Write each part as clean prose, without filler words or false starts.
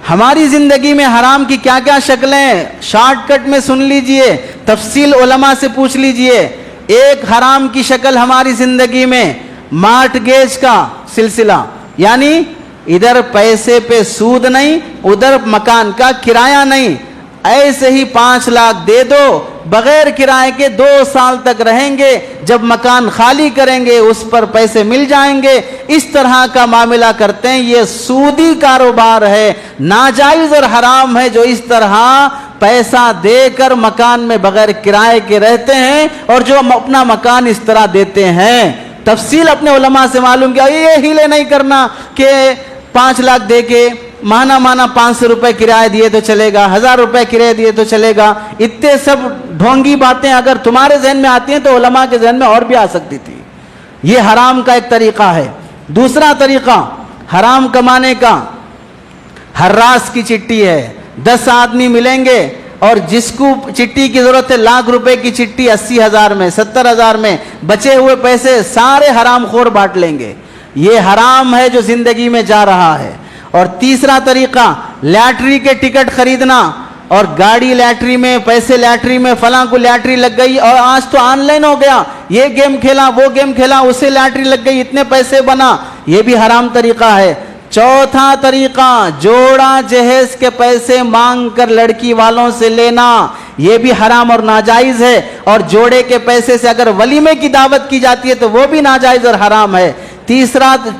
ہماری زندگی میں حرام کی کیا کیا شکلیں شارٹ کٹ میں سن لیجئے، تفصیل علماء سے پوچھ لیجئے۔ ایک حرام کی شکل ہماری زندگی میں مارٹگیج کا سلسلہ، یعنی ادھر پیسے پہ سود نہیں، ادھر مکان کا کرایہ نہیں، ایسے ہی 5 لاکھ دے دو، بغیر کرائے کے 2 سال تک رہیں گے، جب مکان خالی کریں گے اس پر پیسے مل جائیں گے، اس طرح کا معاملہ کرتے ہیں۔ یہ سودی کاروبار ہے، ناجائز اور حرام ہے، جو اس طرح پیسہ دے کر مکان میں بغیر کرائے کے رہتے ہیں اور جو اپنا مکان اس طرح دیتے ہیں۔ تفصیل اپنے علماء سے معلوم کیا، یہ ہیلے نہیں کرنا کہ 5 لاکھ دے کے ماہانہ 500 روپے کرایہ دیے تو چلے گا، 1000 روپے کرایہ دیے تو چلے گا۔ اتنے سب ڈھونگی باتیں اگر تمہارے ذہن میں آتی ہیں تو علماء کے ذہن میں اور بھی آ سکتی تھی۔ یہ حرام کا ایک طریقہ ہے۔ دوسرا طریقہ حرام کمانے کا، ہراس کی چٹھی ہے۔ 10 آدمی ملیں گے اور جس کو چٹھی کی ضرورت ہے، لاکھ روپے کی چٹھی 80,000 میں، 70,000 میں، بچے ہوئے پیسے سارے حرام خور بانٹ لیں گے۔ یہ حرام ہے جو زندگی میں جا رہا ہے۔ اور تیسرا طریقہ لاٹری کے ٹکٹ خریدنا، اور گاڑی لاٹری میں، پیسے لاٹری میں، فلاں کو لاٹری لگ گئی، اور آج تو آن لائن ہو گیا، یہ گیم کھیلا وہ گیم کھیلا اسے لاٹری لگ گئی، اتنے پیسے بنا، یہ بھی حرام طریقہ ہے۔ چوتھا طریقہ جوڑا جہیز کے پیسے مانگ کر لڑکی والوں سے لینا، یہ بھی حرام اور ناجائز ہے۔ اور جوڑے کے پیسے سے اگر ولیمے کی دعوت کی جاتی ہے تو وہ بھی ناجائز اور حرام ہے۔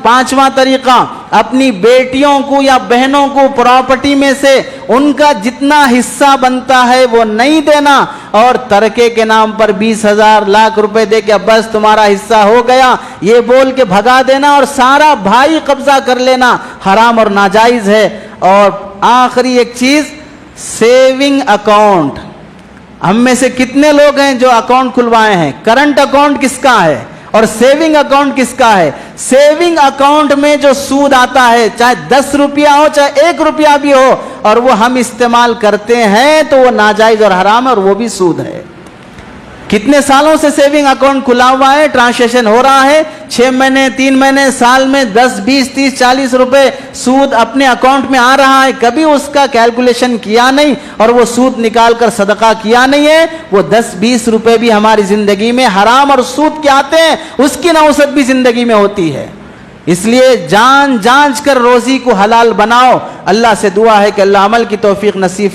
پانچواں طریقہ اپنی بیٹیوں کو یا بہنوں کو پراپرٹی میں سے ان کا جتنا حصہ بنتا ہے وہ نہیں دینا، اور ترکے کے نام پر 20,000 لاکھ روپے دے کے بس تمہارا حصہ ہو گیا یہ بول کے بھگا دینا اور سارا بھائی قبضہ کر لینا، حرام اور ناجائز ہے۔ اور آخری ایک چیز، سیونگ اکاؤنٹ۔ ہم میں سے کتنے لوگ ہیں جو اکاؤنٹ کھلوائے ہیں؟ کرنٹ اکاؤنٹ کس کا ہے اور سیونگ اکاؤنٹ کس کا ہے؟ سیونگ اکاؤنٹ میں جو سود آتا ہے، چاہے 10 روپیہ ہو چاہے 1 روپیہ بھی ہو، اور وہ ہم استعمال کرتے ہیں تو وہ ناجائز اور حرام ہے اور وہ بھی سود ہے۔ کتنے سالوں سے سیونگ اکاؤنٹ کھلا ہوا ہے، ٹرانزیکشن ہو رہا ہے، 6 مہینے 3 مہینے سال میں 10 20 30 40 روپے سود اپنے اکاؤنٹ میں آ رہا ہے، کبھی اس کا کیلکولیشن کیا نہیں اور وہ سود نکال کر صدقہ کیا نہیں ہے، وہ 10 20 روپے بھی ہماری زندگی میں حرام اور سود کے آتے ہیں، اس کی نوسط بھی زندگی میں ہوتی ہے۔ اس لیے جانچ کر روزی کو حلال بناؤ۔ اللہ سے دعا ہے کہ اللہ عمل کی توفیق نصیب